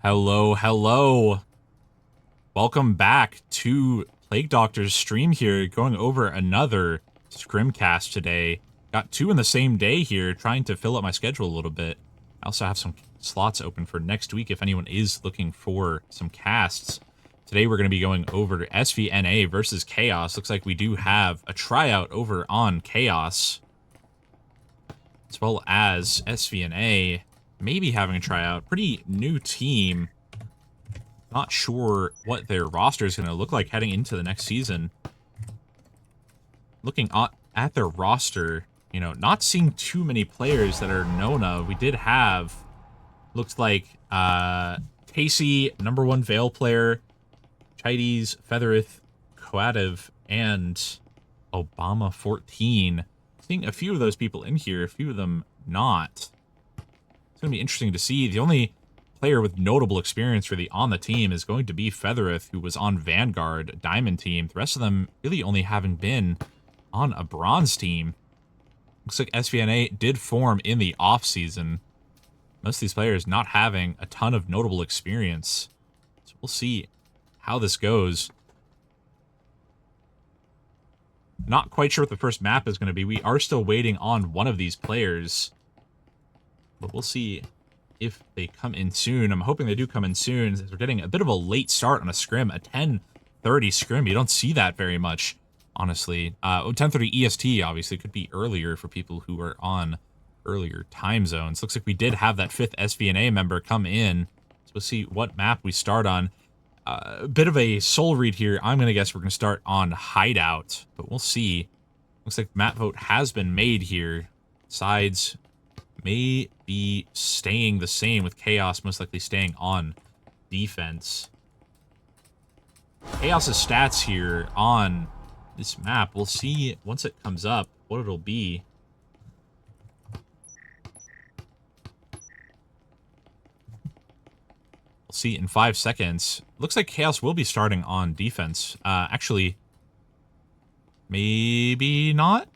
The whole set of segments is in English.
Hello, hello. Welcome back to Plague Doctor's stream here, going over another Scrimcast today. Got two in the same day here, trying to fill up my schedule a little bit. I also have some slots open for next week if anyone is looking for some casts. Today we're going to be going over SVNA versus Khaos. Looks like we do have a tryout over on Khaos, as well as SVNA maybe having a tryout. Pretty new team. Not sure what their roster is going to look like heading into the next season. Looking at their roster, you know, not seeing too many players that are known of. We did have, looks like, Casey, #1 Veil player, Chides, Featherith, Coativ, and Obama 14. Seeing a few of those people in here, a few of them not. It's going to be interesting to see. The only player with notable experience really on the team is going to be Featherith, who was on Vanguard Diamond team. The rest of them really only having been on a bronze team. Looks like SVNA did form in the off-season. Most of these players not having a ton of notable experience. So we'll see how this goes. Not quite sure what the first map is going to be. We are still waiting on one of these players, but we'll see if they come in soon. I'm hoping they do come in soon, as we're getting a bit of a late start on a scrim, a 10:30 scrim. You don't see that very much, honestly. 10:30 EST, obviously, could be earlier for people who are on earlier time zones. Looks like we did have that 5th SVNA member come in, so we'll see what map we start on. A bit of a soul read here. I'm going to guess we're going to start on Hideout, but we'll see. Looks like map vote has been made here. Sides may be staying the same, with Khaos most likely staying on defense. Khaos' stats here on this map, we'll see once it comes up what it'll be. We'll see in 5 seconds. Looks like Khaos will be starting on defense. Actually, maybe not.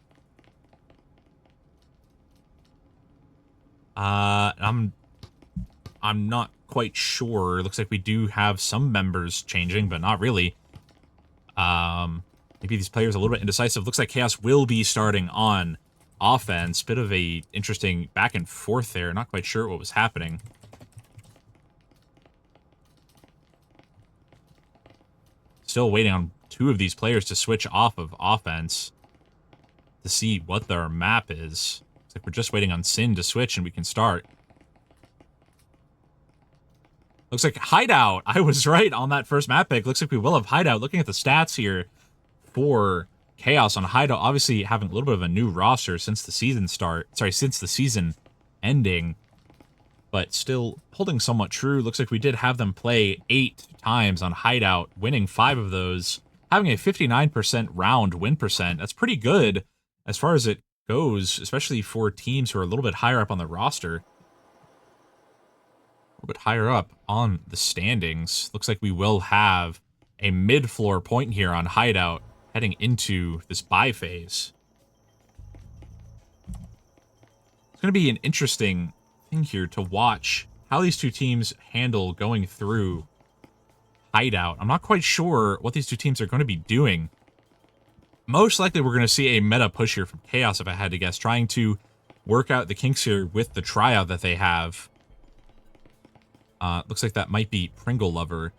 I'm not quite sure. Looks like we do have some members changing, but not really. Maybe these players are a little bit indecisive. Looks like Khaos will be starting on offense. Bit of a interesting back and forth there. Not quite sure what was happening. Still waiting on two of these players to switch off of offense to see what their map is. It's like we're just waiting on Sin to switch and we can start. Looks like Hideout. I was right on that first map pick. Looks like we will have Hideout. Looking at the stats here for Khaos on Hideout, obviously having a little bit of a new roster since the season since the season ending, but still holding somewhat true. Looks like we did have them play 8 times on Hideout, winning 5 of those, having a 59% round win percent. That's pretty good as far as it goes, especially for teams who are a little bit higher up on the roster. A little bit higher up on the standings. Looks like we will have a mid-floor point here on Hideout heading into this bye phase. It's going to be an interesting thing here to watch how these two teams handle going through Hideout. I'm not quite sure what these two teams are going to be doing. Most likely we're going to see a meta push here from Khaos, if I had to guess, trying to work out the kinks here with the tryout that they have. Looks like that might be Pringle Lover.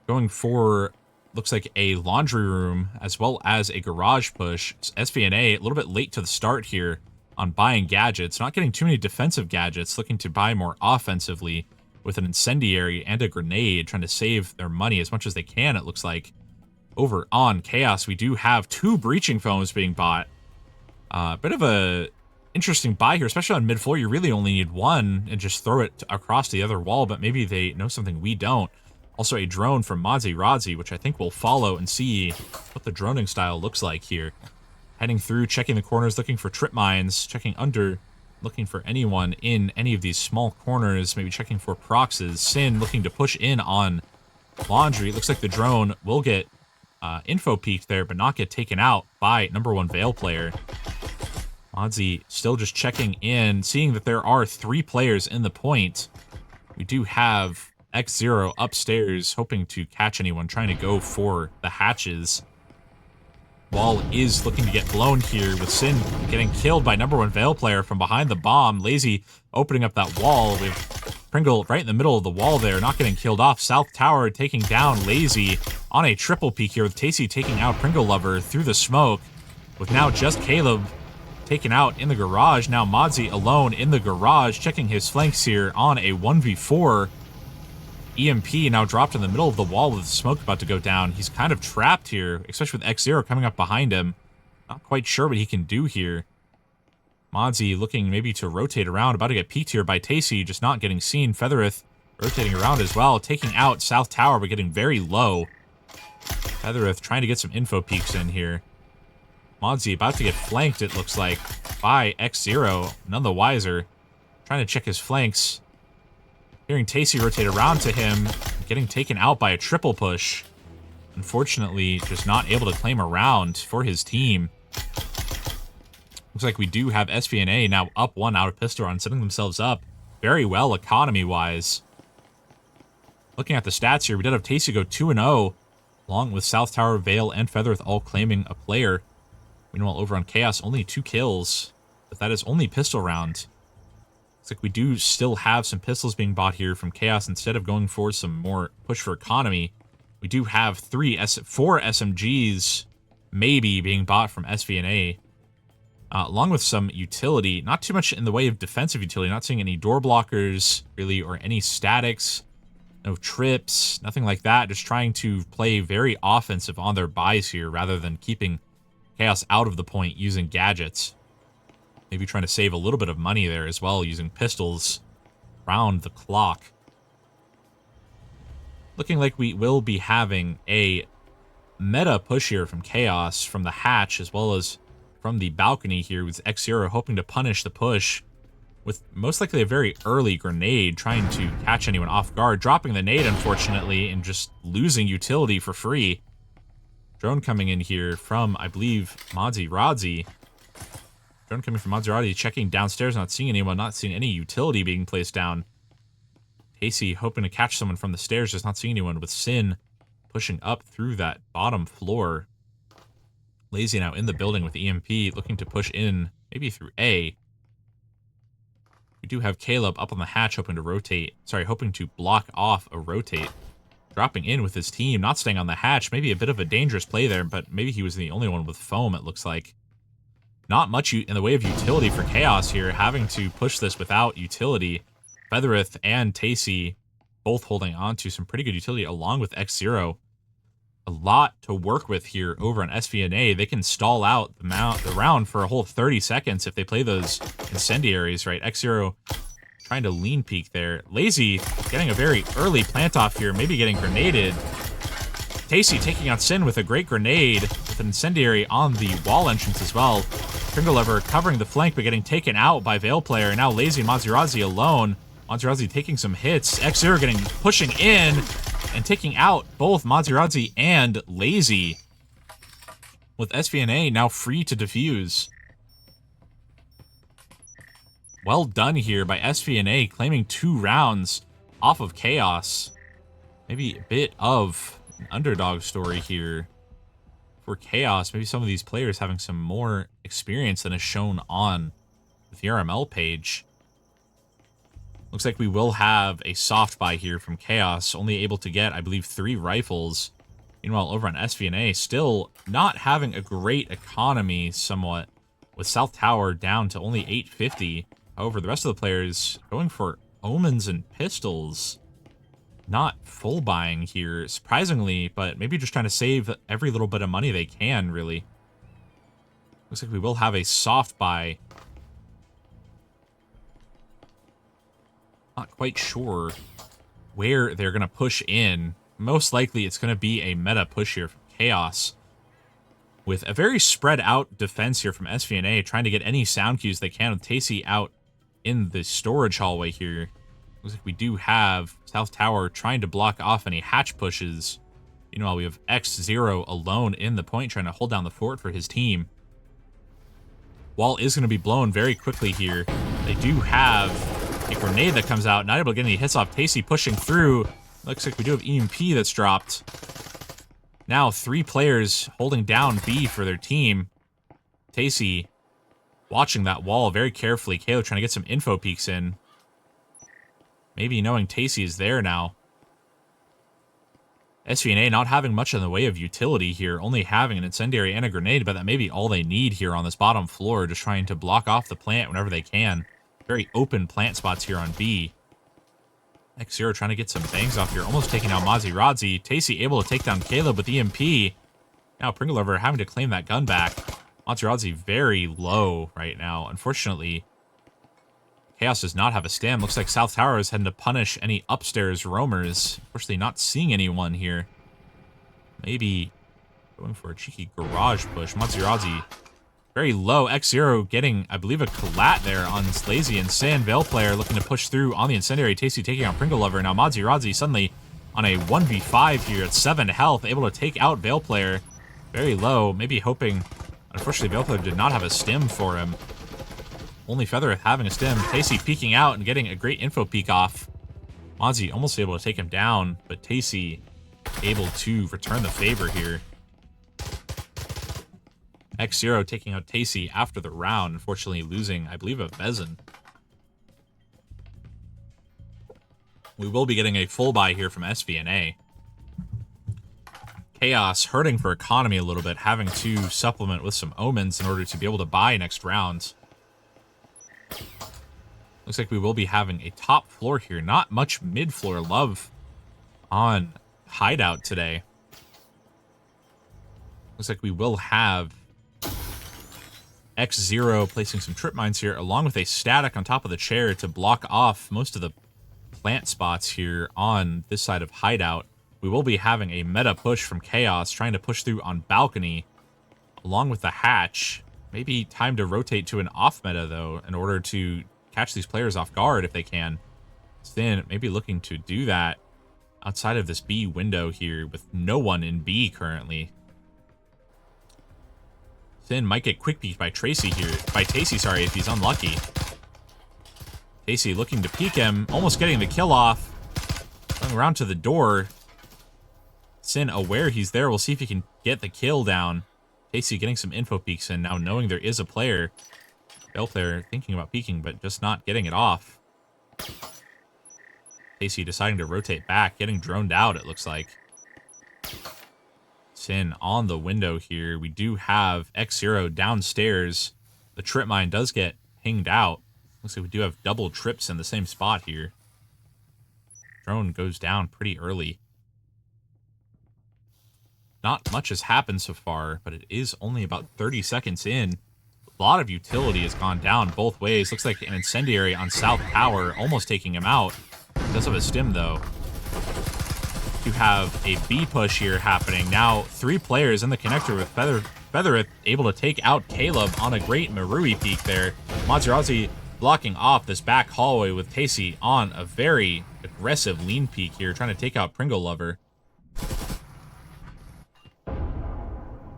Going for, looks like a laundry room as well as a garage push. SVNA a little bit late to the start here on buying gadgets. Not getting too many defensive gadgets, looking to buy more offensively with an incendiary and a grenade, trying to save their money as much as they can, it looks like. Over on Khaos, we do have 2 breaching foams being bought. Bit of a interesting buy here, especially on mid-floor. You really only need 1 and just throw it across the other wall, but maybe they know something we don't. Also a drone from Modzy Rodzy, which I think we'll follow and see what the droning style looks like here. Heading through, checking the corners, looking for trip mines, checking under, looking for anyone in any of these small corners, maybe checking for proxes. Sin looking to push in on laundry. It looks like the drone will get info peeked there, but not get taken out by #1 Veil player. Modzy still just checking in, seeing that there are 3 players in the point. We do have X0 upstairs hoping to catch anyone, trying to go for the hatches. Wall is looking to get blown here with Sin getting killed by #1 Veil player from behind the bomb. Lazy opening up that wall with Pringle right in the middle of the wall there, not getting killed off. South Tower taking down Lazy on a triple peek here with Tacey taking out Pringle Lover through the smoke, with now just Caleb taken out in the garage. Now Modzy alone in the garage, checking his flanks here on a 1v4. EMP now dropped in the middle of the wall with the smoke about to go down. He's kind of trapped here, especially with X0 coming up behind him. Not quite sure what he can do here. Modzy looking maybe to rotate around, about to get peeked here by Tacey, just not getting seen. Featherith rotating around as well, taking out South Tower, but getting very low. Featherith trying to get some info peeks in here. Modzy about to get flanked, it looks like, by X0. None the wiser. Trying to check his flanks. Hearing Tacey rotate around to him, getting taken out by a triple push. Unfortunately, just not able to claim a round for his team. Looks like we do have SVNA now up 1 out of pistol round, setting themselves up very well economy-wise. Looking at the stats here, we did have Tacey go 2-0, along with South Tower, Veil, and Featherith all claiming a player. Meanwhile, over on Chaos, only 2 kills, but that is only pistol round. Looks like we do still have some pistols being bought here from Chaos instead of going for some more push for economy. We do have 4 SMGs maybe being bought from SVNA, along with some utility. Not too much in the way of defensive utility. Not seeing any door blockers really, or any statics. No trips, nothing like that. Just trying to play very offensive on their buys here rather than keeping Chaos out of the point using gadgets. Maybe trying to save a little bit of money there as well, using pistols round the clock. Looking like we will be having a meta push here from Chaos, from the hatch, as well as from the balcony here, with X0 hoping to punish the push with most likely a very early grenade, trying to catch anyone off guard, dropping the nade, unfortunately, and just losing utility for free. Drone coming in here from, I believe, Modzy Rodzy. Drone coming from Maserati, checking downstairs, not seeing anyone, not seeing any utility being placed down. Casey hoping to catch someone from the stairs, just not seeing anyone, with Sin pushing up through that bottom floor. Lazy now in the building with EMP, looking to push in, maybe through A. We do have Caleb up on the hatch, hoping to block off a rotate. Dropping in with his team, not staying on the hatch. Maybe a bit of a dangerous play there, but maybe he was the only one with foam, it looks like. Not much in the way of utility for Chaos here, having to push this without utility. Featherith and Tacey both holding on to some pretty good utility, along with X0. A lot to work with here over on SVNA. They can stall out the round for a whole 30 seconds if they play those incendiaries, right? X0 trying to lean peek there. Lazy getting a very early plant off here, maybe getting grenaded. Tacey taking out Sin with a great grenade, with an incendiary on the wall entrance as well. Pringle Lover covering the flank, but getting taken out by Veil player. Now Lazy and Maserati alone. Maserati taking some hits. X0 pushing in and taking out both Maserati and Lazy, with SVNA now free to defuse. Well done here by SVNA, claiming 2 rounds off of Chaos. Maybe a bit of an underdog story here for Chaos. Maybe some of these players having some more experience than is shown on the RML page. Looks like we will have a soft buy here from Chaos, only able to get, I believe, 3 rifles. Meanwhile, over on SVNA, still not having a great economy somewhat, with South Tower down to only 850. However, the rest of the players going for omens and pistols. Not full buying here, surprisingly, but maybe just trying to save every little bit of money they can, really. Looks like we will have a soft buy. Not quite sure where they're going to push in. Most likely it's going to be a meta push here from Chaos, with a very spread out defense here from SVNA, trying to get any sound cues they can, with Tacey out in the storage hallway here. Looks like we do have South Tower trying to block off any hatch pushes. Meanwhile, we have X0 alone in the point, trying to hold down the fort for his team. Wall is going to be blown very quickly here. They do have A grenade that comes out, not able to get any hits off. Tasty pushing through. Looks like we do have EMP that's dropped. Now 3 players holding down B for their team. Tasty watching that wall very carefully. Kalo trying to get some info peeks in. Maybe knowing Tasty is there now. SVNA not having much in the way of utility here, only having an incendiary and a grenade, but that may be all they need here on this bottom floor, just trying to block off the plant whenever they can. Very open plant spots here on B. X0 trying to get some bangs off here, almost taking out Maziradzi. Tasty able to take down Caleb with EMP. Now Pringle Lover having to claim that gun back. Maziradzi very low right now. Unfortunately, Khaos does not have a stem. Looks like South Tower is heading to punish any upstairs roamers. Unfortunately, not seeing anyone here. Maybe going for a cheeky garage push. Maziradzi very low. X0 getting, I believe, a collat there on Lazy and Sin. Veil player looking to push through on the incendiary. Tasty taking on Pringle Lover. Now Maziradzi suddenly on a 1v5 here at 7 health, able to take out Veil player. Very low. Maybe hoping. Unfortunately, Veil player did not have a stim for him. Only Feathereth having a stim. Tasty peeking out and getting a great info peek off. Mozzie almost able to take him down, but Tasty able to return the favor here. X0 taking out Tasty after the round, unfortunately losing, I believe, a Vezin. We will be getting a full buy here from SVNA. Khaos hurting for economy a little bit, having to supplement with some omens in order to be able to buy next round. Looks like we will be having a top floor here. Not much mid-floor love on Hideout today. Looks like we will have X0 placing some trip mines here, along with a static on top of the chair to block off most of the plant spots here on this side of Hideout. We will be having a meta push from Khaos, trying to push through on balcony, along with the hatch. Maybe time to rotate to an off meta, though, in order to catch these players off guard if they can. Sin maybe looking to do that outside of this B window here with no one in B currently. Sin might get quick peeked by Tasty here. Sorry, if he's unlucky. Tasty looking to peek him, almost getting the kill off. Going around to the door. Sin aware he's there. We'll see if he can get the kill down. Tasty getting some info peeks in now, knowing there is a player. Bell player thinking about peeking, but just not getting it off. Tasty deciding to rotate back, getting droned out, it looks like. Sin on the window here. We do have X0 downstairs. The trip mine does get pinged out. Looks like we do have double trips in the same spot here. Drone goes down pretty early. Not much has happened so far, but it is only about 30 seconds in. A lot of utility has gone down both ways. Looks like an incendiary on South Tower, almost taking him out. Does have a stim, though. You have a B push here happening. Now, 3 players in the connector with Feathereth able to take out Caleb on a great Marui peek there. Maziradzi blocking off this back hallway with Tasty on a very aggressive lean peek here, trying to take out Pringle Lover.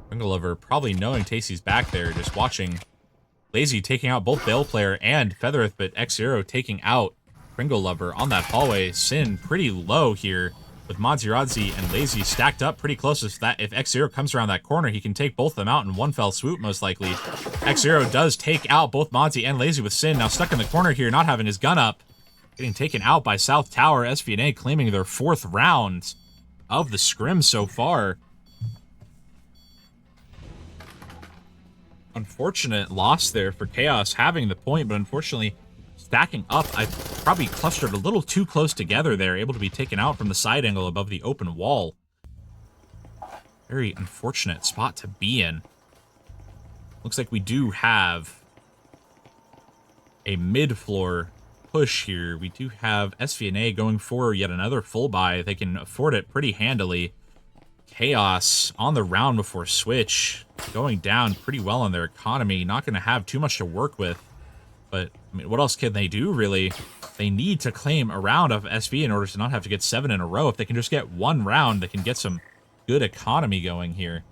Pringle Lover probably knowing Tasty's back there, just watching Lazy taking out both Veil Player and Feathereth, but X0 taking out Pringle Lover on that hallway. Sin pretty low here with Maziradzi and Lazy stacked up pretty close to that. If X0 comes around that corner, he can take both of them out in one fell swoop, most likely. X0 does take out both Mazi and Lazy with Sin. Now stuck in the corner here, not having his gun up. Getting taken out by South Tower. SVNA claiming their 4th round of the scrim so far. Unfortunate loss there for Khaos having the point, but unfortunately stacking up. I probably clustered a little too close together there, able to be taken out from the side angle above the open wall. Very unfortunate spot to be in. Looks like we do have a mid-floor push here. We do have SVNA going for yet another full buy. They can afford it pretty handily. Khaos on the round before switch, going down pretty well on their economy. Not going to have too much to work with. But, I mean, what else can they do, really? They need to claim a round of SV in order to not have to get 7 in a row. If they can just get 1 round, they can get some good economy going here.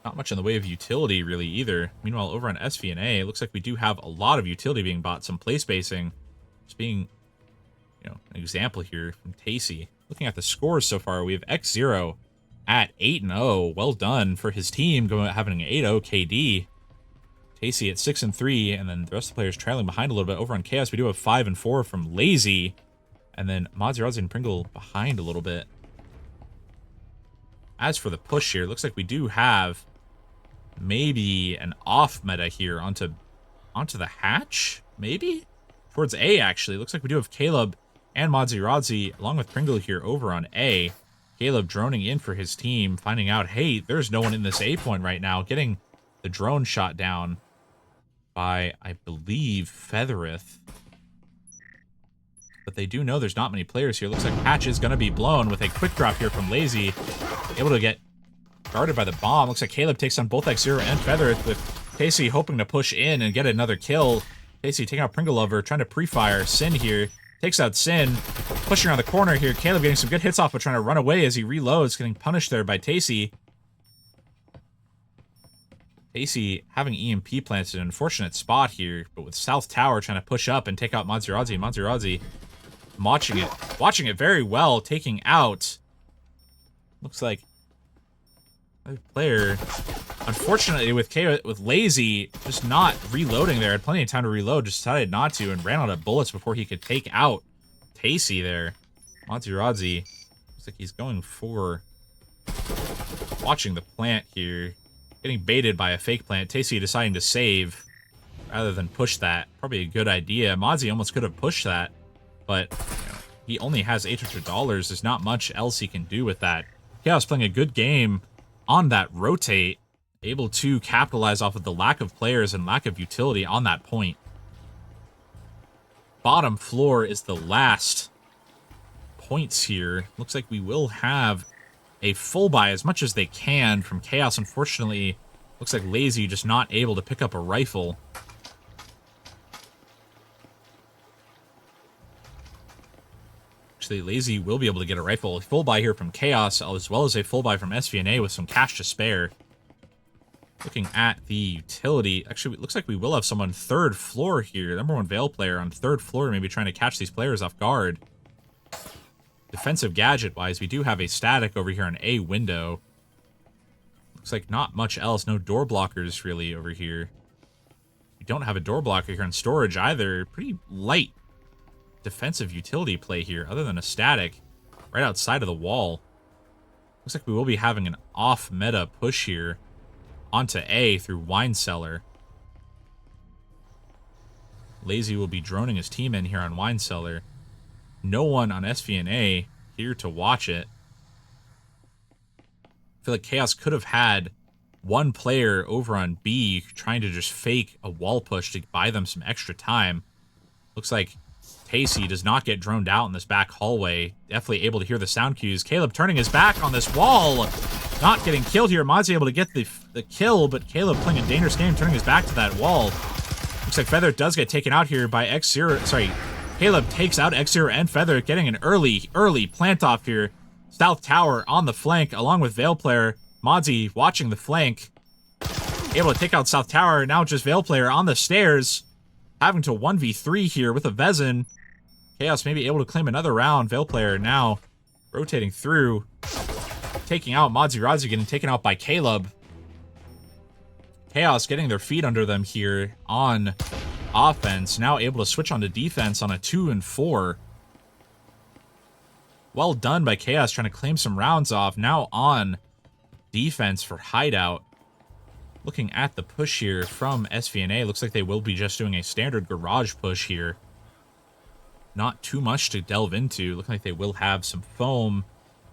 Not much in the way of utility, really, either. Meanwhile, over on SVNA, it looks like we do have a lot of utility being bought. Some play spacing. Just being, an example here from Tacey. Looking at the scores so far, we have X0 at 8-0. Well done for his team, having an 8-0 KD. Tacey at 6-3, and then the rest of the players trailing behind a little bit. Over on Chaos, we do have 5-4 from Lazy, and then Modzirazzi and Pringle behind a little bit. As for the push here, looks like we do have maybe an off meta here onto the hatch, maybe? Towards A, actually. Looks like we do have Caleb and Modzirazzi, along with Pringle here over on A. Caleb droning in for his team, finding out, hey, there's no one in this A point right now. Getting the drone shot down by, I believe, Featherith. But they do know there's not many players here. Looks like Hatch is going to be blown with a quick drop here from Lazy. Able to get guarded by the bomb. Looks like Caleb takes on both X0 and Featherith, with Tacey hoping to push in and get another kill. Tacey taking out Pringle Lover, trying to pre-fire. Sin here takes out Sin. Pushing around the corner here. Caleb getting some good hits off, but trying to run away as he reloads. Getting punished there by Tacey. Tacey having EMP planted in an unfortunate spot here, but with South Tower trying to push up and take out Modzirazzi. Modzirazzi watching it very well, taking out, looks like, a player. Unfortunately, with Lazy just not reloading there, had plenty of time to reload, just decided not to, and ran out of bullets before he could take out Tacey there. Modzirazzi looks like he's going for watching the plant here. Getting baited by a fake plant. Tacey deciding to save rather than push that. Probably a good idea. Mozzie almost could have pushed that, but he only has $800. There's not much else he can do with that. Chaos playing a good game on that rotate, able to capitalize off of the lack of players and lack of utility on that point. Bottom floor is the last points here. Looks like we will have a full buy as much as they can from Chaos. Unfortunately, looks like Lazy just not able to pick up a rifle. Actually, Lazy will be able to get a rifle. A full buy here from Chaos, as well as a full buy from SVNA with some cash to spare. Looking at the utility, actually, it looks like we will have someone third floor here. Number one Veil player on third floor, maybe trying to catch these players off guard. Defensive gadget-wise, we do have a static over here on A window. Looks like not much else. No door blockers, really, over here. We don't have a door blocker here in storage, either. Pretty light defensive utility play here, other than a static right outside of the wall. Looks like we will be having an off-meta push here onto A through Wine Cellar. Lazy will be droning his team in here on Wine Cellar. No one on SVNA here to watch it. I feel like Chaos could have had one player over on B trying to just fake a wall push to buy them some extra time. Looks like Tacey does not get droned out in this back hallway. Definitely able to hear the sound cues. Caleb turning his back on this wall. Not getting killed here. Mozzie able to get the kill, but Caleb playing a dangerous game, turning his back to that wall. Looks like Feather does get taken out here by X0. Sorry, Caleb takes out X0 and Feather, getting an early plant off here. South Tower on the flank, along with Veil player. Mozzie watching the flank. Able to take out South Tower. Now just Veil player on the stairs. Having to 1v3 here with a Vezin. Chaos maybe able to claim another round. Veil player now rotating through. Taking out Modzirazzi, getting taken out by Caleb. Chaos getting their feet under them here on offense. Now able to switch onto defense on a 2 and 4. Well done by Chaos trying to claim some rounds off. Now on defense for Hideout. Looking at the push here from SVNA, looks like they will be just doing a standard garage push here. Not too much to delve into. Looking like they will have some foam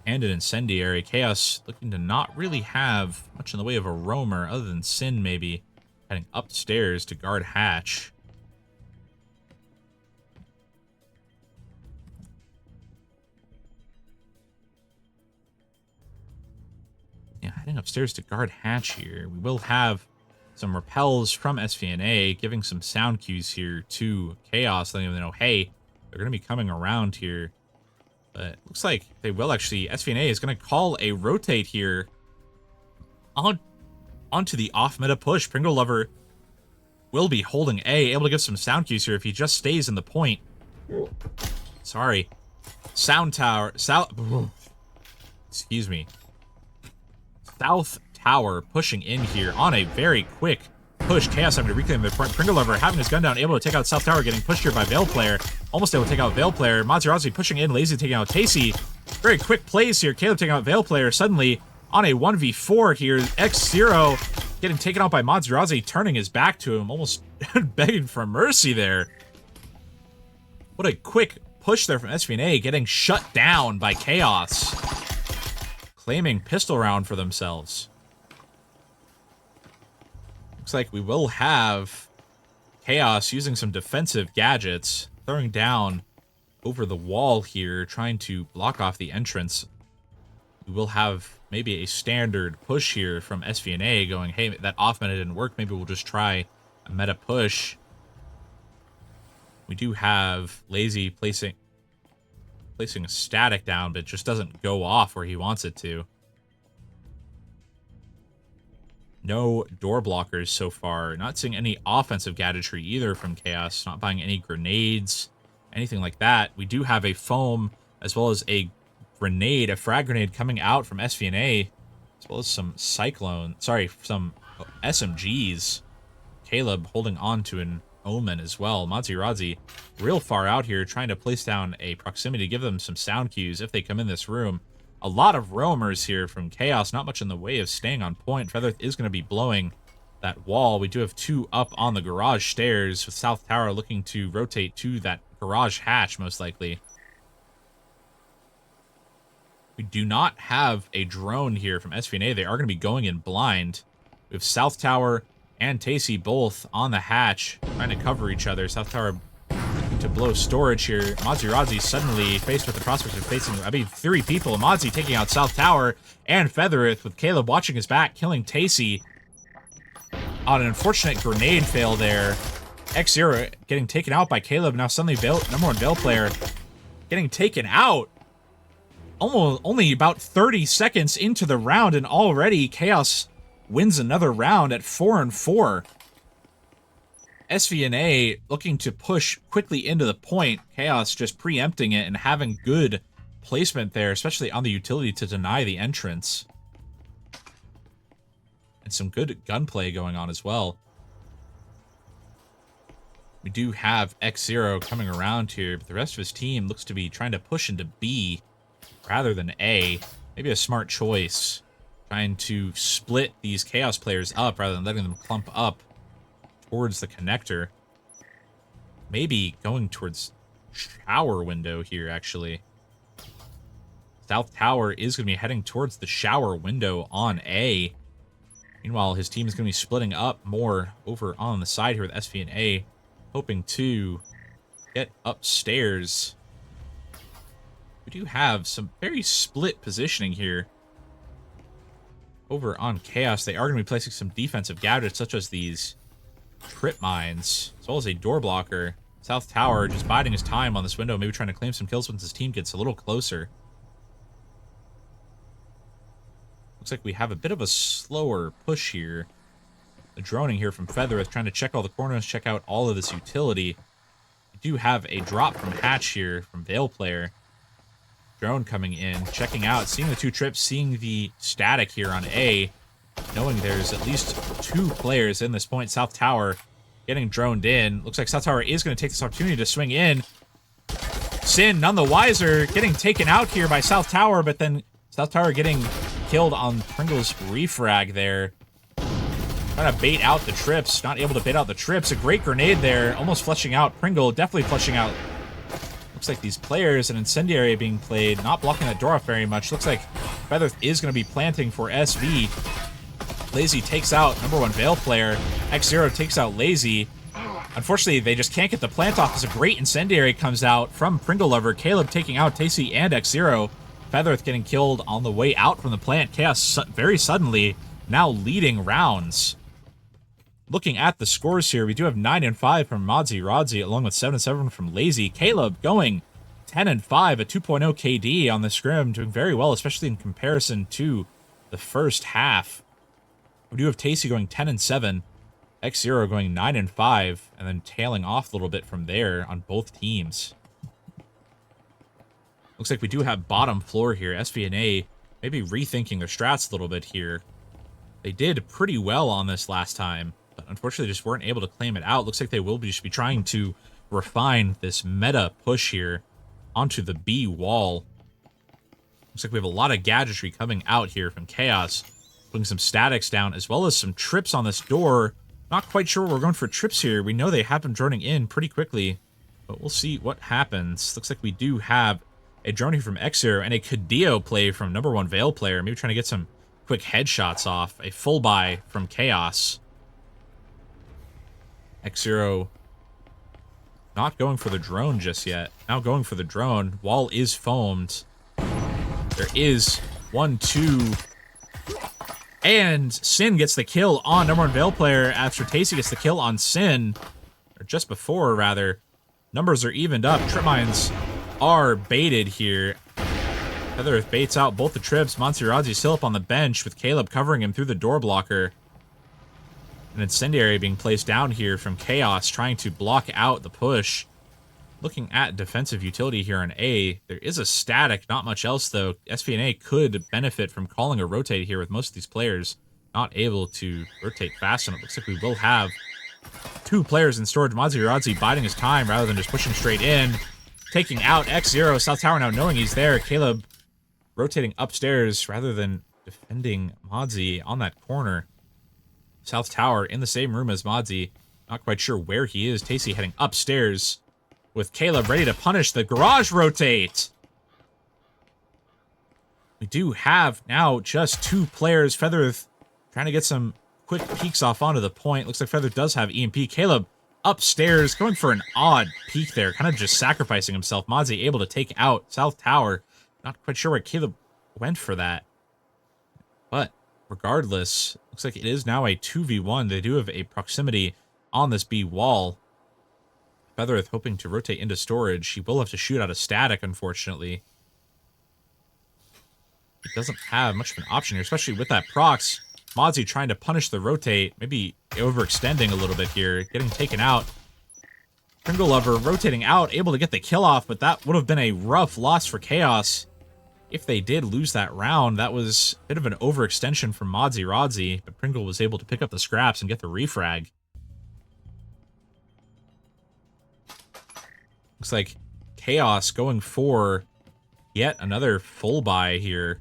and an incendiary. Chaos looking to not really have much in the way of a roamer, other than Sin maybe heading upstairs to guard hatch. Yeah, heading upstairs to guard hatch here. We will have some repels from SVNA, giving some sound cues here to Chaos, letting them know, hey, they're going to be coming around here. But it looks like they will actually, SVNA is going to call a rotate here onto the off-meta push. Pringle Lover will be holding A, able to give some sound cues here if he just stays in the point. Sorry. Sound Tower. Excuse me. South Tower pushing in here on a very quick push. Khaos having to reclaim the front. Pringle Lover having his gun down, able to take out South Tower, getting pushed here by Veil Player. Almost able to take out Veil Player. Maserati pushing in, Lazy taking out Tasty. Very quick plays here. Caleb taking out Veil Player. Suddenly on a 1v4 here. X0 getting taken out by Maserati, turning his back to him, almost begging for mercy there. What a quick push there from SVNA, getting shut down by Khaos. Claiming pistol round for themselves. Looks like we will have Khaos using some defensive gadgets, throwing down over the wall here, trying to block off the entrance. We will have maybe a standard push here from SVNA going, hey, that off meta didn't work, maybe we'll just try a meta push. We do have Lazy placing a static down, but it just doesn't go off where he wants it to. No door blockers so far. Not seeing any offensive gadgetry either from Khaos. Not buying any grenades, anything like that. We do have a foam as well as a grenade, a frag grenade coming out from SVNA, as well as some some SMGs. Caleb holding on to an Omen as well. Maserati real far out here, trying to place down a proximity to give them some sound cues if they come in this room. A lot of roamers here from Khaos, not much in the way of staying on point. Feather is going to be blowing that wall. We do have two up on the garage stairs, with South Tower looking to rotate to that garage hatch, most likely. We do not have a drone here from SVNA. They are going to be going in blind. We have South Tower and Tasty both on the hatch, trying to cover each other. South Tower to blow storage here. Maserati suddenly faced with the prospect of facing, three people. Mazi taking out South Tower and Featherith, with Caleb watching his back, killing Tasty on an unfortunate grenade fail there. X0 getting taken out by Caleb. Now suddenly number one Veil Player getting taken out. Only about 30 seconds into the round, and already Khaos wins another round at 4-4. SVNA looking to push quickly into the point. Khaos just preempting it and having good placement there, especially on the utility to deny the entrance. And some good gunplay going on as well. We do have X0 coming around here, but the rest of his team looks to be trying to push into B rather than A. Maybe a smart choice. Trying to split these Khaos players up rather than letting them clump up towards the connector. Maybe going towards shower window here, actually. South Tower is going to be heading towards the shower window on A. Meanwhile, his team is going to be splitting up more over on the side here with SV and A, hoping to get upstairs. We do have some very split positioning here. Over on Khaos, they are going to be placing some defensive gadgets, such as these trip mines, as well as a door blocker. South Tower just biding his time on this window, maybe trying to claim some kills once his team gets a little closer. Looks like we have a bit of a slower push here. The droning here from Featherith, trying to check all the corners, check out all of this utility. We do have a drop from Hatch here from Veil Player. Drone coming in, checking out, seeing the two trips, seeing the static here on A, knowing there's at least two players in this point. South Tower getting droned in. Looks like South Tower is going to take this opportunity to swing in. Sin, none the wiser, getting taken out here by South Tower, but then South Tower getting killed on Pringle's refrag there. Trying to bait out the trips, not able to bait out the trips. A great grenade there, almost flushing out Pringle, definitely flushing out. Looks like these players, an incendiary being played, not blocking that door off very much. Looks like Feather is going to be planting for SV. Lazy takes out number one Veil Player. X0 takes out Lazy. Unfortunately, they just can't get the plant off as a great incendiary comes out from Pringle Lover. Caleb taking out Tasty and X0. Featherith getting killed on the way out from the plant. Khaos very suddenly now leading rounds. Looking at the scores here, we do have 9-5 from Modzy Rodzy, along with 7-7 from Lazy. Caleb going 10-5, a 2.0 KD on the scrim, doing very well, especially in comparison to the first half. We do have Tasty going 10-7, X0 going 9-5, and then tailing off a little bit from there on both teams. Looks like we do have bottom floor here. SVNA maybe rethinking their strats a little bit here. They did pretty well on this last time, but unfortunately just weren't able to claim it out. Looks like they will just be trying to refine this meta push here onto the B wall. Looks like we have a lot of gadgetry coming out here from Khaos, putting some statics down, as well as some trips on this door. Not quite sure we're going for trips here. We know they have been droning in pretty quickly, but we'll see what happens. Looks like we do have a drone here from X0 and a Cadillo play from #1 Veil player. Maybe trying to get some quick headshots off. A full buy from Khaos. X0 not going for the drone just yet. Now going for the drone. Wall is foamed. There is 1, 2. And Sin gets the kill on #1 Veil player after Tasty gets the kill on Sin. Or just before, rather. Numbers are evened up. Trip mines are baited here. Feather baits out both the trips. Monsirazzi still up on the bench with Caleb covering him through the door blocker. An incendiary being placed down here from Khaos, trying to block out the push. Looking at defensive utility here on A, there is a static, not much else though. SVNA could benefit from calling a rotate here with most of these players not able to rotate fast enough. Looks like we will have 2 players in storage. Monsirazzi biding his time rather than just pushing straight in. Taking out X0. South Tower now knowing he's there. Caleb rotating upstairs rather than defending Modzi on that corner. South Tower in the same room as Modzi. Not quite sure where he is. Tasty heading upstairs with Caleb ready to punish the garage rotate. We do have now just 2 players. Feather trying to get some quick peeks off onto the point. Looks like Feather does have EMP. Caleb upstairs going for an odd peek there. Kind of just sacrificing himself. Modzi able to take out South Tower. Not quite sure where Caleb went for that. But regardless, looks like it is now a 2v1. They do have a proximity on this B wall. Feathereth hoping to rotate into storage. He will have to shoot out a static, unfortunately. He doesn't have much of an option here, especially with that prox. Modzi trying to punish the rotate, maybe overextending a little bit here, getting taken out. Pringle Lover rotating out, able to get the kill off, but that would have been a rough loss for Khaos. If they did lose that round, that was a bit of an overextension from Monsirazzi, but Pringle was able to pick up the scraps and get the refrag. Looks like Khaos going for yet another full buy here.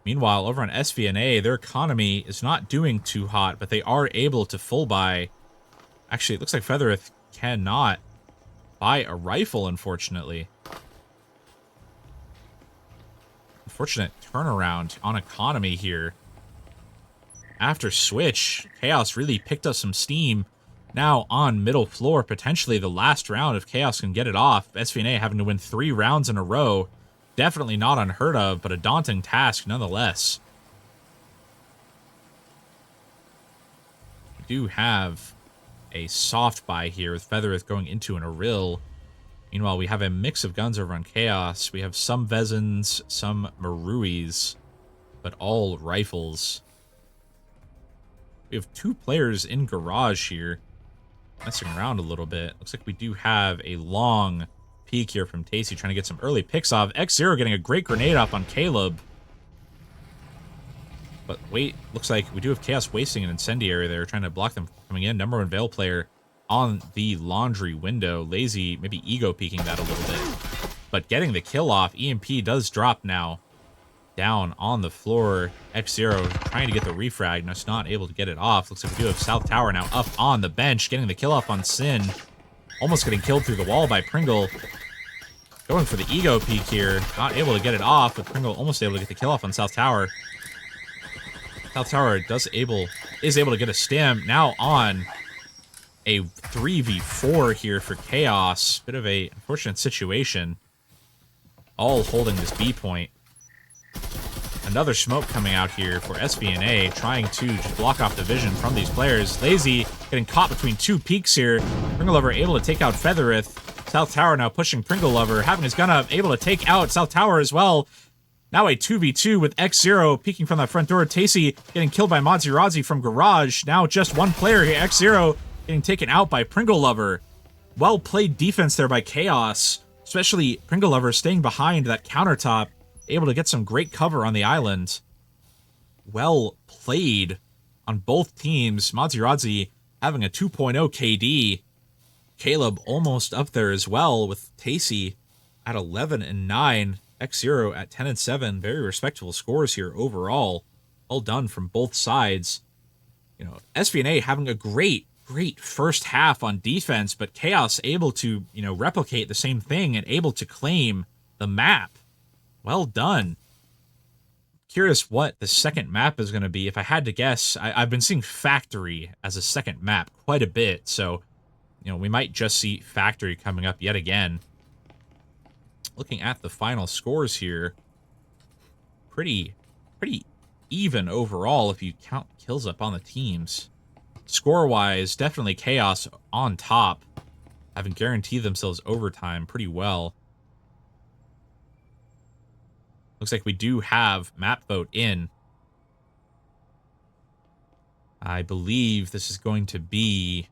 Meanwhile, over on SVNA, their economy is not doing too hot, but they are able to full buy. Actually, it looks like Feathereth cannot buy a rifle, unfortunately. Unfortunate turnaround on economy here. After switch, Khaos really picked up some steam. Now on middle floor, potentially the last round if Khaos can get it off. SVNA having to win 3 rounds in a row. Definitely not unheard of, but a daunting task nonetheless. We do have a soft buy here with Feathereth going into an Aril. Meanwhile, we have a mix of guns over on Khaos. We have some Vezins, some Maruis, but all rifles. We have 2 players in garage here. Messing around a little bit. Looks like we do have a long peek here from Tasty trying to get some early picks off. X0 getting a great grenade off on Caleb. But wait, looks like we do have Khaos wasting an incendiary there, trying to block them coming in. #1 Veil player on the laundry window. Lazy, maybe ego peeking that a little bit. But getting the kill off. EMP does drop now. Down on the floor. X0 trying to get the refrag. Just not able to get it off. Looks like we do have South Tower now up on the bench. Getting the kill off on Sin. Almost getting killed through the wall by Pringle. Going for the ego peek here. Not able to get it off, but Pringle almost able to get the kill off on South Tower. South Tower is able to get a stim. Now on a 3v4 here for Khaos. Bit of a unfortunate situation. All holding this B point. Another smoke coming out here for SVNA, trying to just block off the vision from these players. Lazy getting caught between 2 peaks here. Pringle Lover able to take out Feathereth. South Tower now pushing Pringle Lover, having his gun up, able to take out South Tower as well. Now a 2v2 with X0 peeking from that front door. Tasty getting killed by Monsirazzi from garage. Now just 1 player here. X0 getting taken out by Pringle Lover. Well played defense there by Khaos. especially Pringle Lover staying behind that countertop, able to get some great cover on the island. Well played on both teams. Maziradzi having a 2.0 KD. Caleb almost up there as well with Tacey at 11 and 9. X0 at 10 and 7. Very respectable scores here overall. Well done from both sides. You know, SVNA having a great first half on defense, but Khaos able to, you know, replicate the same thing and able to claim the map. Well done. Curious what the second map is going to be. If I had to guess, I've been seeing Factory as a second map quite a bit, so, you know, we might just see Factory coming up yet again. Looking at the final scores here, pretty even overall if you count kills up on the teams. Score-wise, definitely Khaos on top, having guaranteed themselves overtime pretty well. Looks like we do have map vote in. I believe this is going to be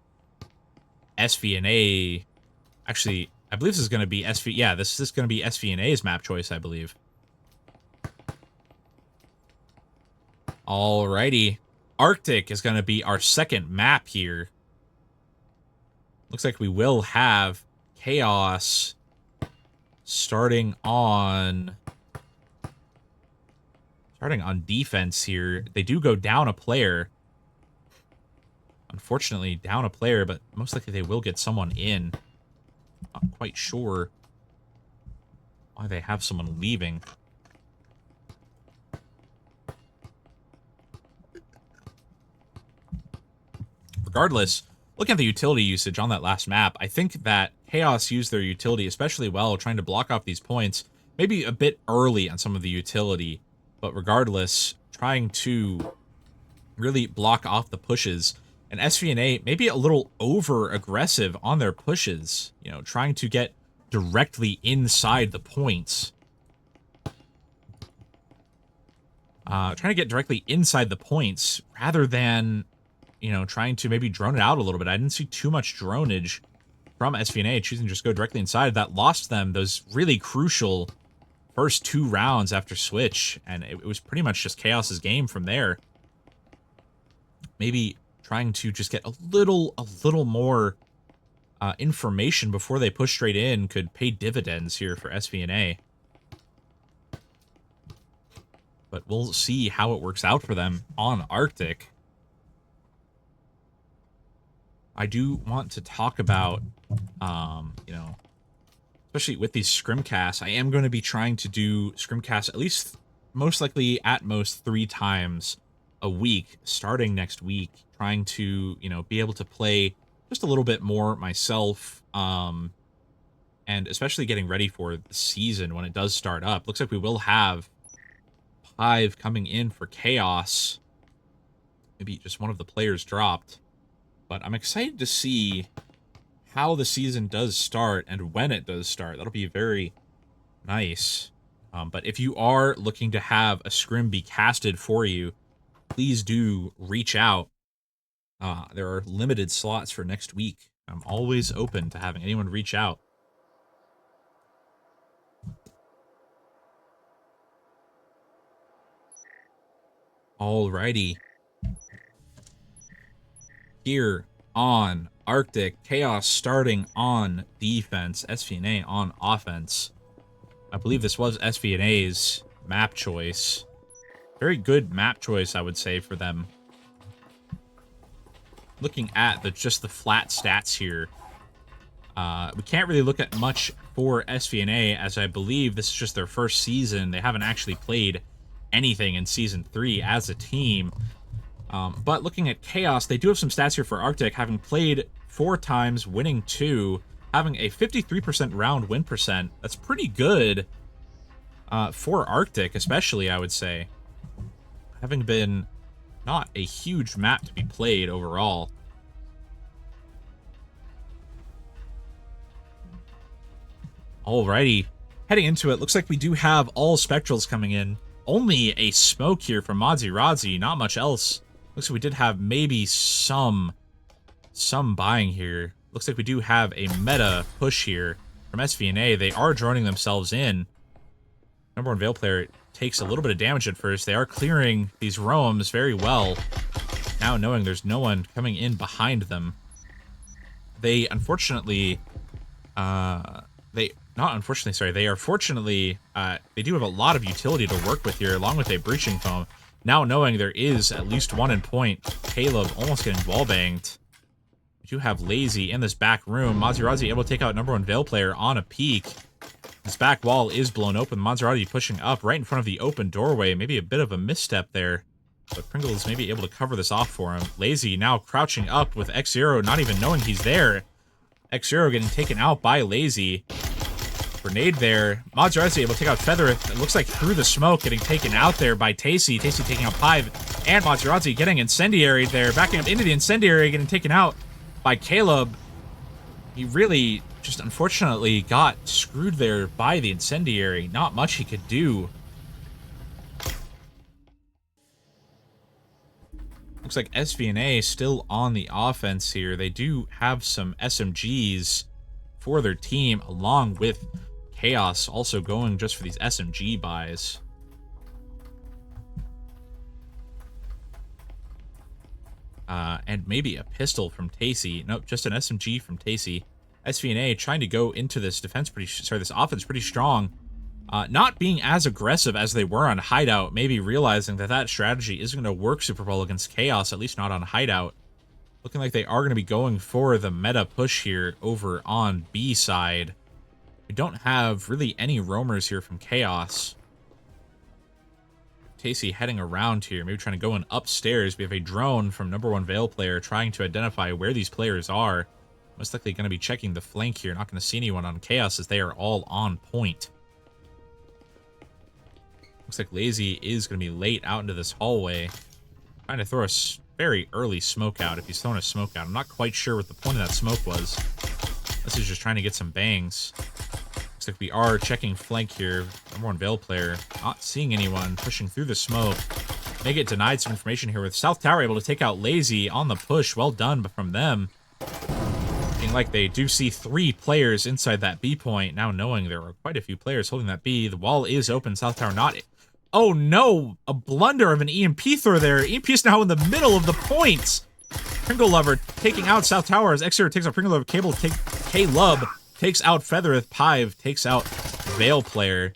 SVNA. Actually, I believe this is going to be SV. Yeah, this is going to be SVNA's map choice, I believe. Alrighty. Arctic is going to be our second map here. Looks like we will have Khaos starting on defense here. They do go down a player. Unfortunately, down a player, but most likely they will get someone in. Not quite sure why they have someone leaving. Regardless, looking at the utility usage on that last map, I think that Khaos used their utility especially well, trying to block off these points. Maybe a bit early on some of the utility, but regardless, trying to really block off the pushes. And SVNA maybe a little over-aggressive on their pushes, you know, trying to get directly inside the points. Trying to get directly inside the points rather than, you know, trying to maybe drone it out a little bit. I didn't see too much dronage from SVNA, choosing to just go directly inside. That lost them those really crucial first 2 rounds after switch, and it was pretty much just Khaos's game from there. Maybe trying to just get a little more information before they push straight in could pay dividends here for SVNA. But we'll see how it works out for them on Arctic. I do want to talk about, you know, especially with these scrimcasts, I am going to be trying to do scrimcasts at least, most likely at most 3 times a week, starting next week, trying to, you know, be able to play just a little bit more myself, and especially getting ready for the season when it does start up. Looks like we will have Hive coming in for Khaos. Maybe just one of the players dropped. But I'm excited to see how the season does start and when it does start. That'll be very nice. But if you are looking to have a scrim be casted for you, please do reach out. There are limited slots for next week. I'm always open to having anyone reach out. Alrighty. Here on Arctic, Khaos starting on defense, SVNA on offense. I believe this was SVNA's map choice. Very good map choice, I would say, for them. Looking at just the flat stats here, we can't really look at much for SVNA, as I believe this is just their first season. They haven't actually played anything in Season 3 as a team. But looking at Khaos, they do have some stats here for Arctic, having played 4 times, winning 2, having a 53% round win percent. That's pretty good for Arctic, especially, I would say. Having been not a huge map to be played overall. Alrighty. Heading into it, looks like we do have all Spectrals coming in. Only a smoke here from Maziradzi, not much else. Looks like we did have maybe some buying here. Looks like we do have a meta push here. from SVNA. They are droning themselves in. Number 1 Veil player takes a little bit of damage at first. They are clearing these roams very well. Now knowing there's no one coming in behind them. They unfortunately, they are fortunately, they do have a lot of utility to work with here, along with a breaching foam. Now knowing there is at least one in point, Caleb almost getting wall-banged. We do have Lazy in this back room. Maserati able to take out number 1 Veil player on a peek. This back wall is blown open. Maserati pushing up right in front of the open doorway. Maybe a bit of a misstep there. But Pringle is maybe able to cover this off for him. Lazy now crouching up with X0, not even knowing he's there. X0 getting taken out by Lazy. Grenade there. Maserati able to take out Feathereth. It looks like through the smoke, getting taken out there by Tacey. Tacey taking out Pive. And Maserati getting incendiary there. Backing up into the incendiary, getting taken out by Caleb. He really just unfortunately got screwed there by the incendiary. Not much he could do. Looks like SVNA still on the offense here. They do have some SMGs for their team, along with Khaos also going just for these SMG buys. And maybe a pistol from Tacey. Nope, just an SMG from Tacey. SVNA trying to go into this this offense pretty strong. Not being as aggressive as they were on Hideout, maybe realizing that that strategy isn't going to work super well against Khaos, at least not on Hideout. Looking like they are going to be going for the meta push here over on B side. We don't have really any roamers here from Khaos. Tacey heading around here, maybe trying to go in upstairs. We have a drone from number 1 Veil player trying to identify where these players are. Most likely going to be checking the flank here. Not going to see anyone on Khaos as they are all on point. Looks like Lazy is going to be late out into this hallway. Trying to throw a very early smoke out, if he's throwing a smoke out. I'm not quite sure what the point of that smoke was. This is just trying to get some bangs. Looks like we are checking flank here. Number 1 Veil player. Not seeing anyone pushing through the smoke. May get denied some information here with South Tower able to take out Lazy on the push. Well done from them. Looking like they do see 3 players inside that B point. Now knowing there are quite a few players holding that B. The wall is open. South Tower not... Oh no! A blunder of an EMP throw there. EMP is now in the middle of the points. Pringle Lover taking out South Tower as Exeter takes out Pringle Lover. K-Lub takes out Feathereth. Pive takes out Veil player.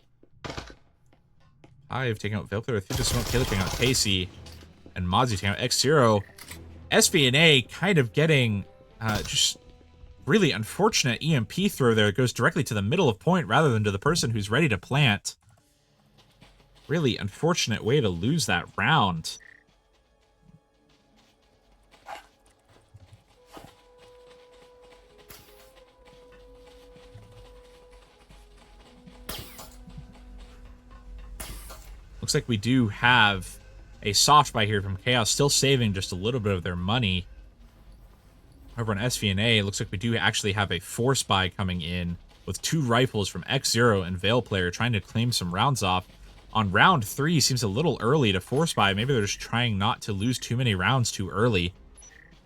Pive taking out Veil player through the smoke. Caleb taking out Tacey. And Mozzie taking out X0. SVNA kind of getting just really unfortunate EMP throw there. It goes directly to the middle of point rather than to the person who's ready to plant. Really unfortunate way to lose that round. Looks like we do have a soft buy here from Khaos, still saving just a little bit of their money. Over on SVNA, looks like we do actually have a force buy coming in with 2 rifles from X0 and Veil player trying to claim some rounds off. On round 3, seems a little early to force buy. Maybe they're just trying not to lose too many rounds too early.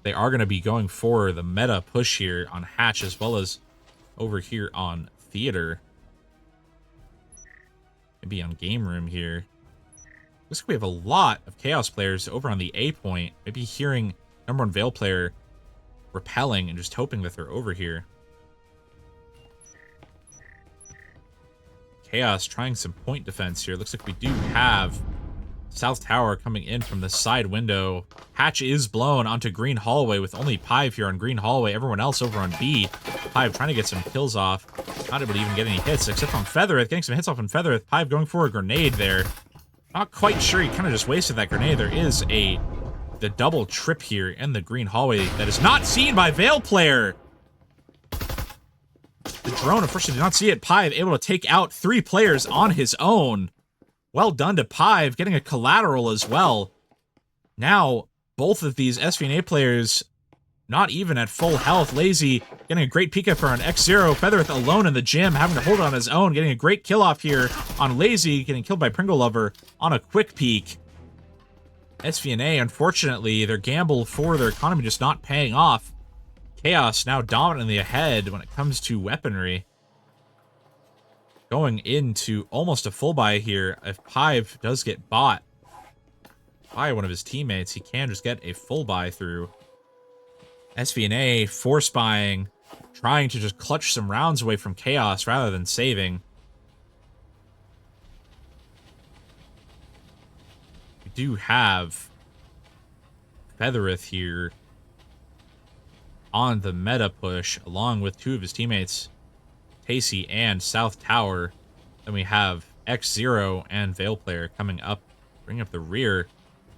They are going to be going for the meta push here on Hatch as well as over here on Theater. Maybe on Game Room here. Looks like we have a lot of Khaos players over on the A point. Maybe hearing number 1 Veil player repelling and just hoping that they're over here. Khaos trying some point defense here. Looks like we do have South Tower coming in from the side window. Hatch is blown onto Green Hallway with only Pive here on Green Hallway. Everyone else over on B. Pive trying to get some kills off. Not able to even get any hits except on Feathereth. Getting some hits off on Feathereth. Pive going for a grenade there. Not quite sure. He kind of just wasted that grenade. There is the double trip here in the Green Hallway that is not seen by Veil player. The drone, unfortunately, did not see it. Pive able to take out 3 players on his own. Well done to Pive, getting a collateral as well. Now, both of these SVNA players not even at full health. Lazy getting a great peek for an X0. Feathereth alone in the gym, having to hold it on his own, getting a great kill off here on Lazy, getting killed by Pringle Lover on a quick peek. SVNA, unfortunately, their gamble for their economy just not paying off. Khaos now dominantly ahead when it comes to weaponry. going into almost a full buy here. If Pive does get bought by one of his teammates, he can just get a full buy through. SVNA force buying, trying to just clutch some rounds away from Khaos rather than saving. We do have Featherith here on the meta push, along with two of his teammates, Tacey and South Tower. Then we have X0 and Veil Player coming up, bringing up the rear,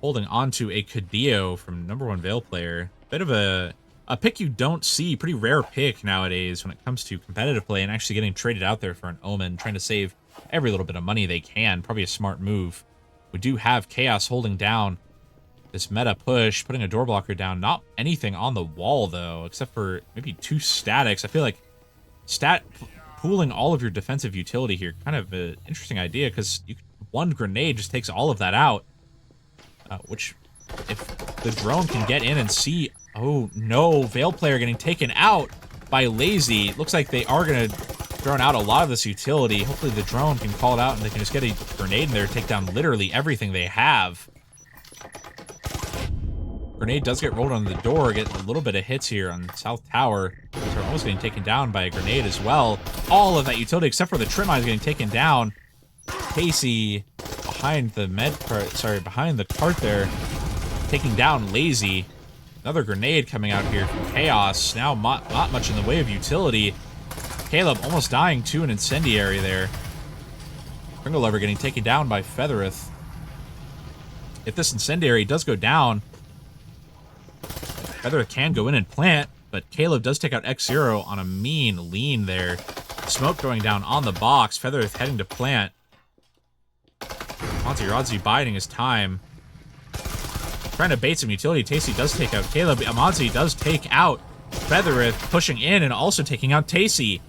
holding onto a Cadillo from #1 Veil Player. Bit of a pick you don't see, pretty rare pick nowadays when it comes to competitive play, and actually getting traded out there for an Omen, trying to save every little bit of money they can. Probably a smart move. We do have Khaos holding down this meta push, putting a door blocker down. Not anything on the wall, though, except for maybe 2 statics. I feel like pooling all of your defensive utility here, kind of an interesting idea, because one grenade just takes all of that out. Which, if the drone can get in and see... Oh, no. Veil Player getting taken out by Lazy. Looks like they are going to throw out a lot of this utility. Hopefully the drone can call it out and they can just get a grenade in there, take down literally everything they have. Grenade does get rolled on the door, get a little bit of hits here on South Tower. They're almost getting taken down by a grenade as well. All of that utility, except for the Trip Mine, is getting taken down. Casey behind the behind the cart there, taking down Lazy. Another grenade coming out here from Khaos. Now not much in the way of utility. Caleb almost dying to an incendiary there. Kringle Lover getting taken down by Featherith. If this incendiary does go down, Featherith can go in and plant, but Caleb does take out X0 on a mean lean there. Smoke going down on the box. Featherith heading to plant. Amonzi biding his time. Trying to bait some utility. Tacey does take out Caleb. Amonzi does take out Featherith, pushing in and also taking out Tacey.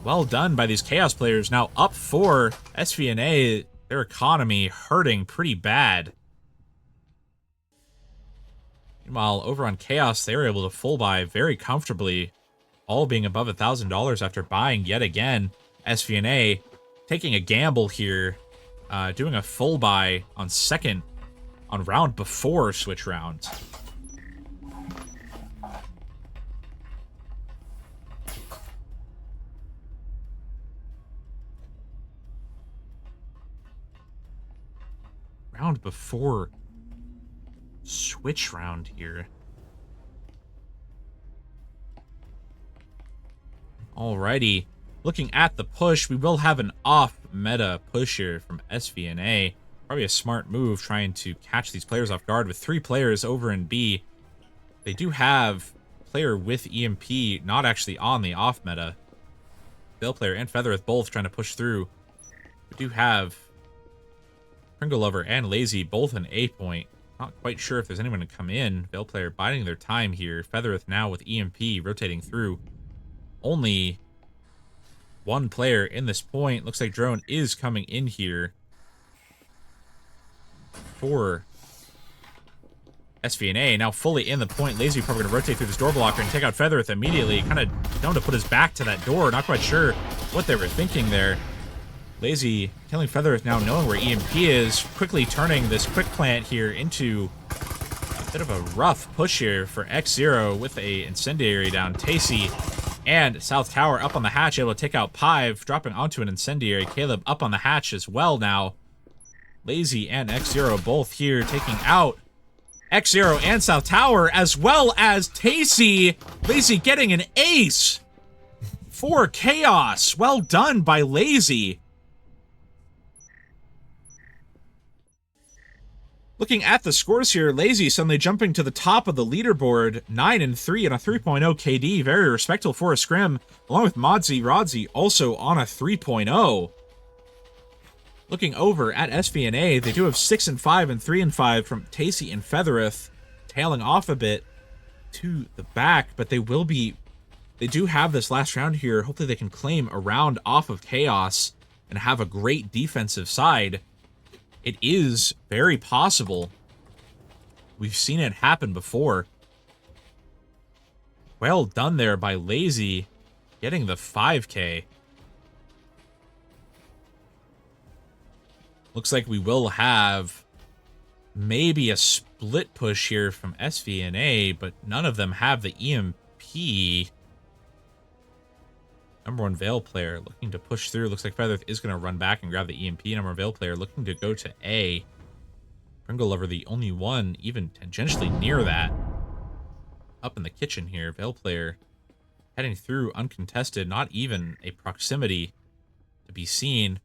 Well done by these Khaos players. Now up for SVNA. Their economy hurting pretty bad. Meanwhile, over on Khaos, they were able to full buy very comfortably, all being above $1,000 after buying yet again. SVNA taking a gamble here, doing a full buy on round before switch rounds. Round before switch round here. Alrighty. Looking at the push, we will have an off-meta push here from SVNA. Probably a smart move, trying to catch these players off guard with 3 players over in B. They do have player with EMP not actually on the off-meta. Veil Player and Featherith both trying to push through. We do have Kringle Lover and Lazy both an A point. Not quite sure if there's anyone to come in. Veil Player biding their time here. Featherith now with EMP rotating through. Only one player in this point. Looks like Drone is coming in here for SVNA. Now fully in the point. Lazy probably going to rotate through this door blocker and take out Featherith immediately. Kind of known to put his back to that door. Not quite sure what they were thinking there. Lazy killing Featherith now knowing where EMP is. Quickly turning this quick plant here into a bit of a rough push here for X0 with a incendiary down. Tacey and South Tower up on the hatch, able to take out Pive, dropping onto an incendiary. Caleb up on the hatch as well now. Lazy and X0 both here taking out X0 and South Tower, as well as Tacey. Lazy getting an ace for Khaos. Well done by Lazy. Looking at the scores here, Lazy suddenly jumping to the top of the leaderboard, 9-3 and a 3.0 KD, very respectable for a scrim, along with Rodzi also on a 3.0. Looking over at SVNA, they do have 6-5 and 3-5 from Tacey and Featherith, tailing off a bit to the back, but they do have this last round here. Hopefully they can claim a round off of Khaos and have a great defensive side. It is very possible. We've seen it happen before. Well done there by Lazy, getting the 5K. Looks like we will have maybe a split push here from SVNA, but none of them have the EMP. Number 1 Veil player looking to push through. Looks like Feather is going to run back and grab the EMP. Number 1 Veil player looking to go to A. Pringle Lover, the only one even tangentially near that. Up in the kitchen here. Veil player heading through uncontested. Not even a proximity to be seen.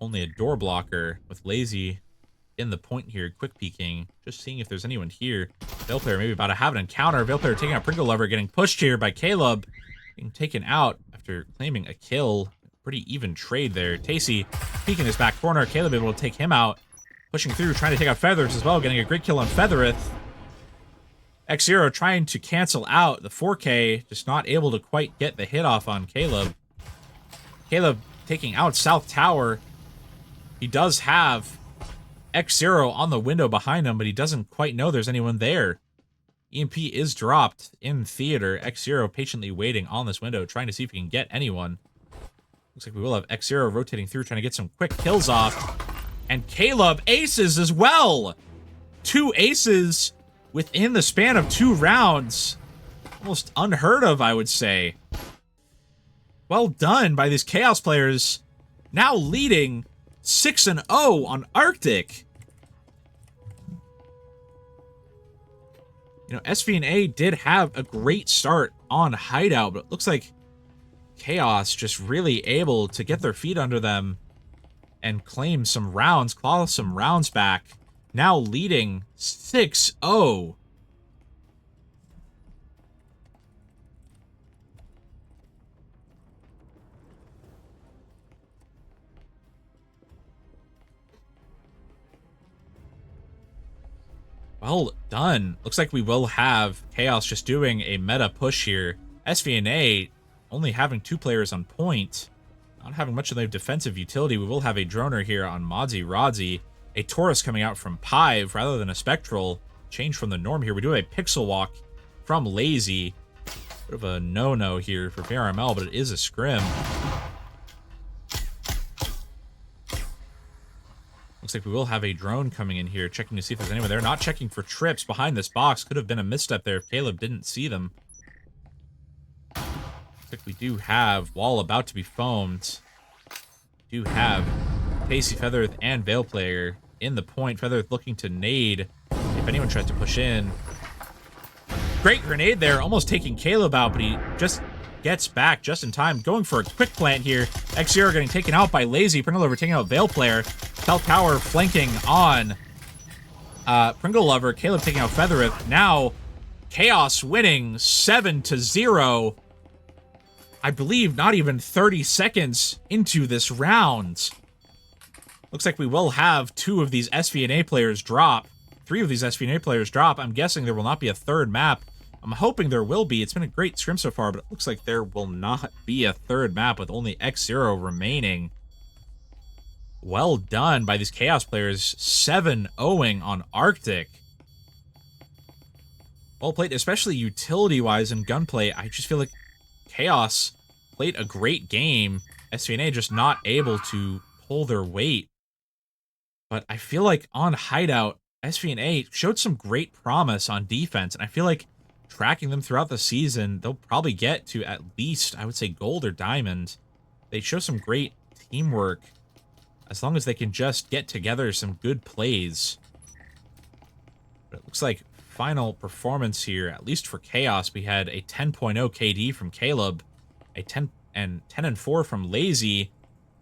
Only a door blocker with Lazy in the point here. Quick peeking. Just seeing if there's anyone here. Veil player maybe about to have an encounter. Veil player taking out Pringle Lover. Getting pushed here by Caleb. Being taken out after claiming a kill. Pretty even trade there. Tacey peeking his back corner. Caleb able to take him out. Pushing through, trying to take out Feathers as well. Getting a great kill on Feathereth. X0 trying to cancel out the 4K. Just not able to quite get the hit off on Caleb. Caleb taking out South Tower. He does have X0 on the window behind him, but he doesn't quite know there's anyone there. EMP is dropped in theater. X0 patiently waiting on this window, trying to see if he can get anyone. Looks like we will have X0 rotating through, trying to get some quick kills off. And Caleb aces as well. 2 aces within the span of 2 rounds. Almost unheard of, I would say. Well done by these Chaos players. Now leading 6-0 on Arctic. You know, SVNA did have a great start on Hideout, but it looks like Chaos just really able to get their feet under them and claim some rounds, claw some rounds back. Now leading 6-0. Well done. Looks like we will have Chaos just doing a meta push here. SVNA only having 2 players on point. Not having much of their defensive utility. We will have a droner here on Modsy Rodzy. A Taurus coming out from Pive rather than a Spectral. Change from the norm here. We do a Pixel Walk from Lazy. Bit of a no-no here for VRML, but it is a scrim. Looks like we will have a drone coming in here, checking to see if there's anyone there. Not checking for trips behind this box. Could have been a misstep there if Caleb didn't see them. Looks like we do have wall about to be foamed. Do have Pacey, Feathereth, and Veil player in the point. Feathereth looking to nade if anyone tries to push in. Great grenade there, almost taking Caleb out, but he just gets back just in time. Going for a quick plant here. X0 getting taken out by Lazy. Pringle Lover taking out Veil player. South Tower flanking on Pringle Lover. Caleb taking out Feathereth. Now, Chaos winning 7-0. I believe not even 30 seconds into this round. Looks like we will have 2 of these SVNA players drop. 3 of these SVNA players drop. I'm guessing there will not be a 3rd map. I'm hoping there will be. It's been a great scrim so far, but it looks like there will not be a 3rd map with only X0 remaining. Well done by these Chaos players. 7-0ing on Arctic. Well played, especially utility-wise and gunplay. I just feel like Chaos played a great game. SVNA just not able to pull their weight. But I feel like on Hideout, SVNA showed some great promise on defense, and I feel like tracking them throughout the season, they'll probably get to at least, I would say, gold or diamond. They show some great teamwork, as long as they can just get together some good plays. But it looks like final performance here, at least for Chaos, we had a 10.0 KD from Caleb, a 10-4 from Lazy,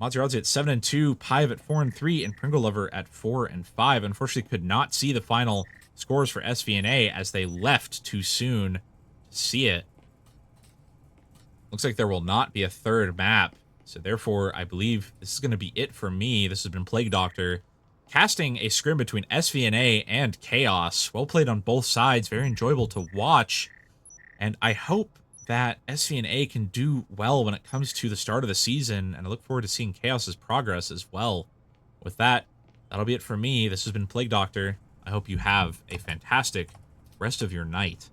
Maserati at 7-2, Pive at 4-3, and Pringle Lover at 4-5. Unfortunately, could not see the final scores for SVNA as they left too soon to see it. Looks like there will not be a 3rd map, so therefore, I believe this is going to be it for me. This has been Plague Doctor, casting a scrim between SVNA and Chaos. Well played on both sides, very enjoyable to watch, and I hope that SVNA can do well when it comes to the start of the season, and I look forward to seeing Chaos's progress as well. With that, that'll be it for me. This has been Plague Doctor. I hope you have a fantastic rest of your night.